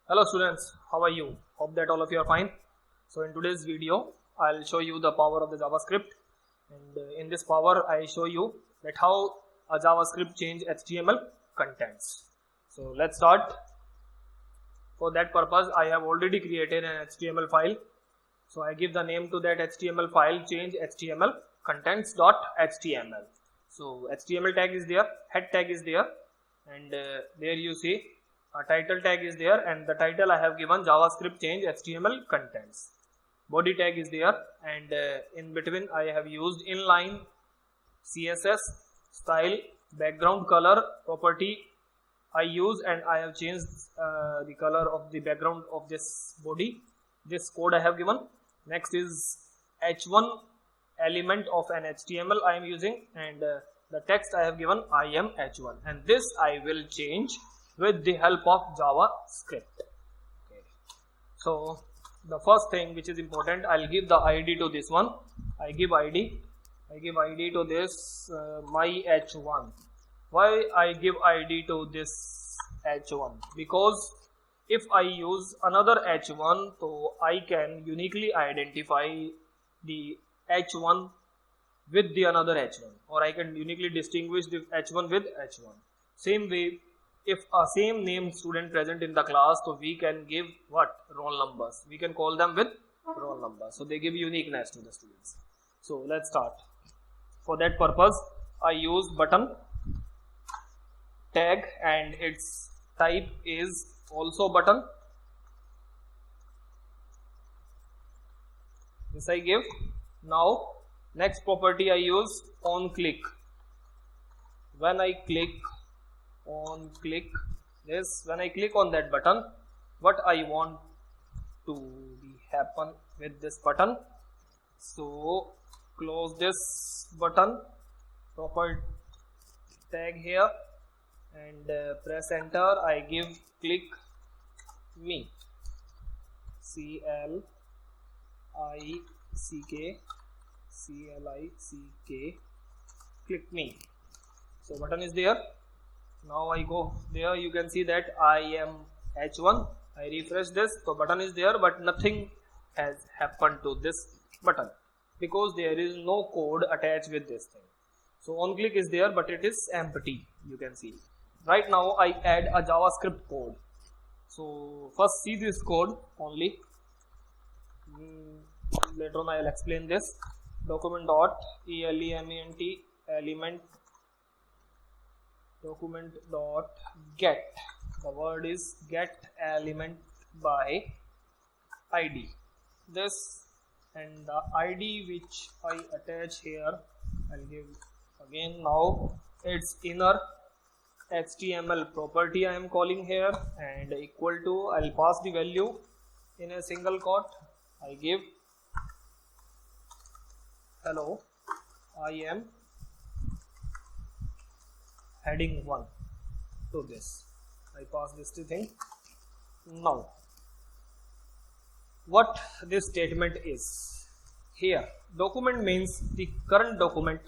Hello students, how are you? Hope that all of you are fine. So in today's video, I'll show you the power of the JavaScript, and in this power I show you that how a JavaScript change HTML contents. So let's start. For that purpose, I have already created an HTML file. So I give the name to that HTML file, change HTML contents.html. So HTML tag is there, head tag is there, and there you see a title tag is there, and the title I have given JavaScript change HTML contents. Body tag is there, and in between I have used inline CSS style background color property I use, and I have changed the color of the background of this body. This code I have given. Next is h1 element of an HTML I am using, and the text I have given I am h1, and this I will change with the help of JavaScript. Okay. So the first thing which is important, I'll give the ID to this one. I give ID to this my h1. Why I give ID to this h1? Because if I use another h1, so I can uniquely identify the h1 with the another h1, or I can uniquely distinguish the h1 with h1. Same way, if a same name student present in the class, so we can give what? Roll numbers. We can call them with roll numbers. So they give uniqueness to the students. So let's start. For that purpose, I use button tag, and its type is also button. This I give. Now next property I use on click. When I click this, when I click on that button, what I want to be happen with this button? So close this button, proper tag here, and press enter. I give click me, CLICK, click me. So button is there. Now I go there, you can see that I am h1. I refresh this, so button is there, but nothing has happened to this button because there is no code attached with this thing. So on click is there, but it is empty, you can see. Right now I add a JavaScript code. So first see this code only. Later on I will explain this. Document.get. The word is get element by ID. This, and the ID which I attach here, I'll give again. Now it's inner HTML property I am calling here, and equal to, I'll pass the value in a single quote. I give hello, I am heading 1 to this. I pass this to thing. Now what this statement is here, document means the current document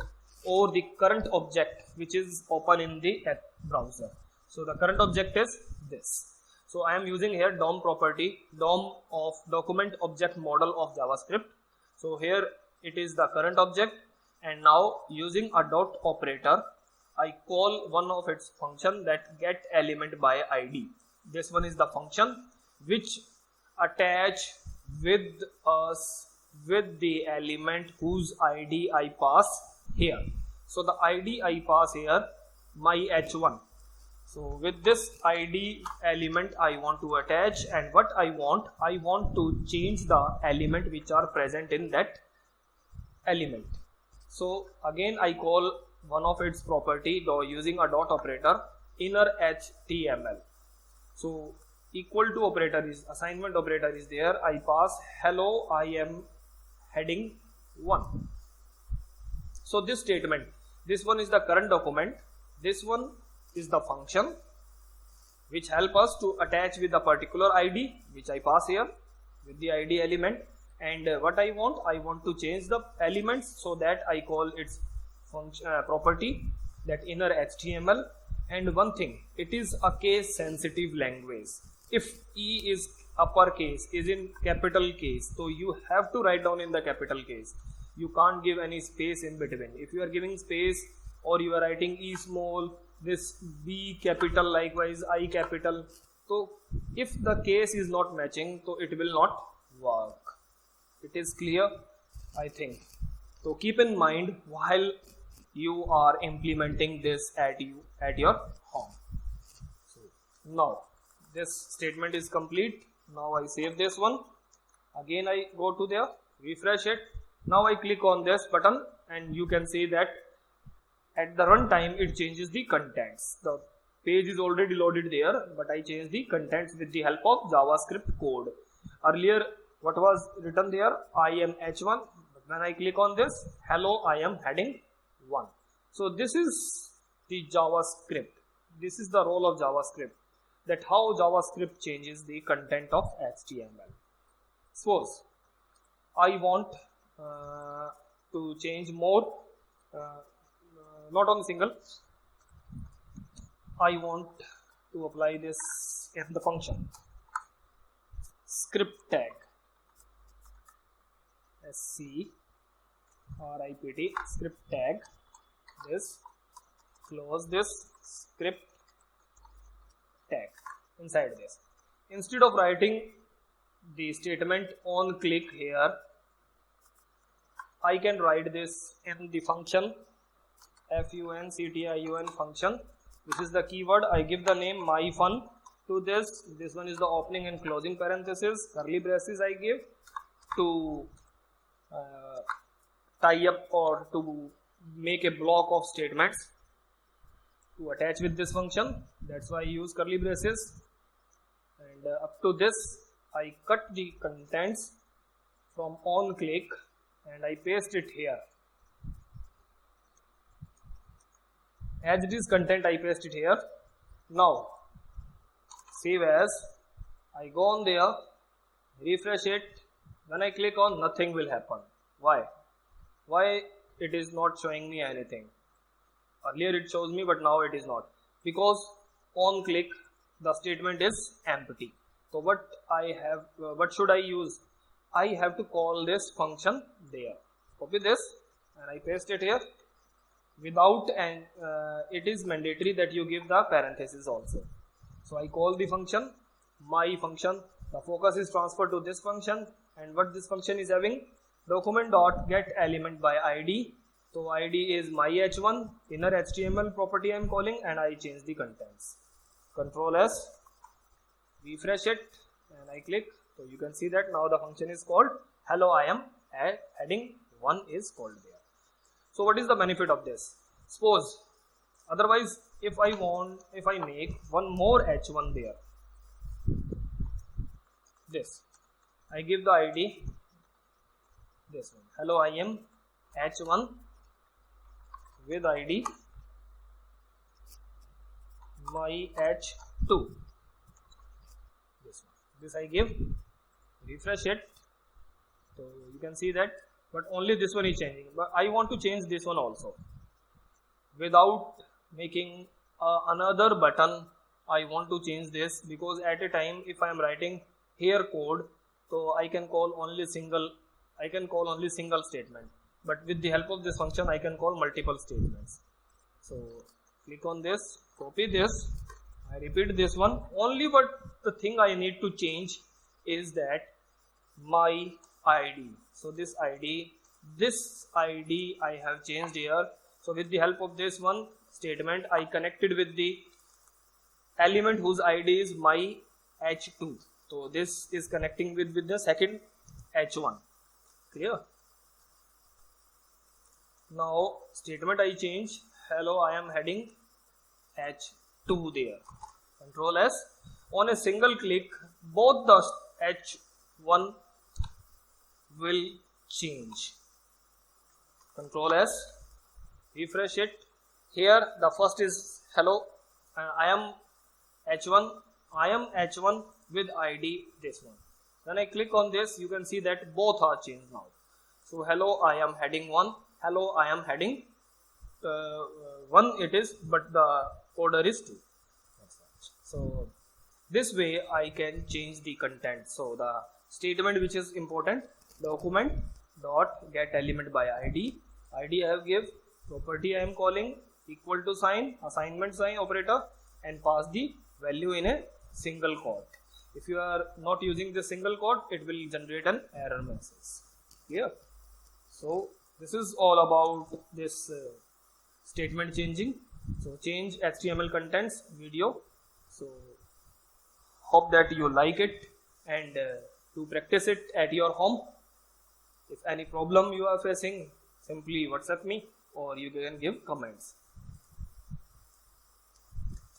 or the current object which is open in the browser. So the current object is this. So I am using here DOM property, DOM of document object model of JavaScript. So here it is the current object, and now using a dot operator I call one of its function, that get element by ID. This one is the function which attach with us with the element whose ID I pass here. So the ID I pass here my h1. So with this ID element I want to attach, and what I want to change the element which are present in that element. So again I call one of its property using a dot operator, inner HTML. So equal to operator is assignment operator is there. I pass hello, I am heading 1. So this statement, this one is the current document, this one is the function which help us to attach with a particular ID which I pass here with the ID element. And what I want to change the elements, so that I call its function property, that inner HTML. And one thing, it is a case sensitive language. if E is uppercase, is in capital case, so you have to write down in the capital case. You can't give any space in between. If you are giving space or you are writing E small, this B capital, likewise I capital, so if the case is not matching, so it will not work. It is clear, I think. So keep in mind while you are implementing this at your home. So now this statement is complete. Now I save this one. Again I go to there, refresh it. Now I click on this button and you can see that at the runtime it changes the contents. The page is already loaded there, but I change the contents with the help of JavaScript code. Earlier what was written there, I am H1. When I click on this, hello, I am heading 1. So this is the JavaScript. This is the role of JavaScript, that how JavaScript changes the content of HTML. Suppose I want to change more, not on single, I want to apply this in the function script tag, script script tag, this, close this script tag inside this. Instead of writing the statement on click here, I can write this in the function functiun function. This is the keyword. I give the name myfun to this. This one is the opening and closing parenthesis, curly braces I give to tie up or to make a block of statements to attach with this function. That's why I use curly braces. And up to this I cut the contents from on click and I paste it here. As it is content, I paste it here. Now save as, I go on there, refresh it. When I click on, nothing will happen. Why it is not showing me anything? Earlier it shows me, but now it is not, because on click the statement is empty. So what should I use? I have to call this function there. Copy this and I paste it here. Without and it is mandatory that you give the parenthesis also. So I call the function my function. The focus is transferred to this function, and what this function is having, document dot get element by id. So id is my h1, inner HTML property I am calling, and I change the contents. Control S, refresh it and I click. So you can see that now the function is called hello I am, heading 1 is called there. So what is the benefit of this? Suppose otherwise if I make one more h1 there, this I give the id, this one, hello I am h1 with id my h2, this I give, refresh it. So you can see that, but only this one is changing, but I want to change this one also without making another button. I want to change this, because at a time if I am writing here code, so I can call only single statement, but with the help of this function I can call multiple statements. So click on this, copy this, I repeat this one only, but the thing I need to change is that my id. So this id I have changed here. So with the help of this one statement I connected with the element whose id is my h2. So this is connecting with the second h1. Clear? Now statement I change, hello I am heading h2 there. Control S. On a single click both the h1 will change. Control S, refresh it. Here the first is hello I am h1 with id this one. When I click on this, you can see that both are changed now. So hello I am heading 1, hello I am heading 1 it is, but the order is 2. So This way I can change the content. So the statement which is important, document dot get element by id. id I have give, property I am calling equal to sign, assignment sign operator, and pass the value in a single quote. If you are not using the single quote, it will generate an error message. Yeah. So this is all about this statement changing. So change HTML contents video. So hope that you like it, and to practice it at your home. If any problem you are facing, simply WhatsApp me or you can give comments.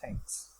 Thanks.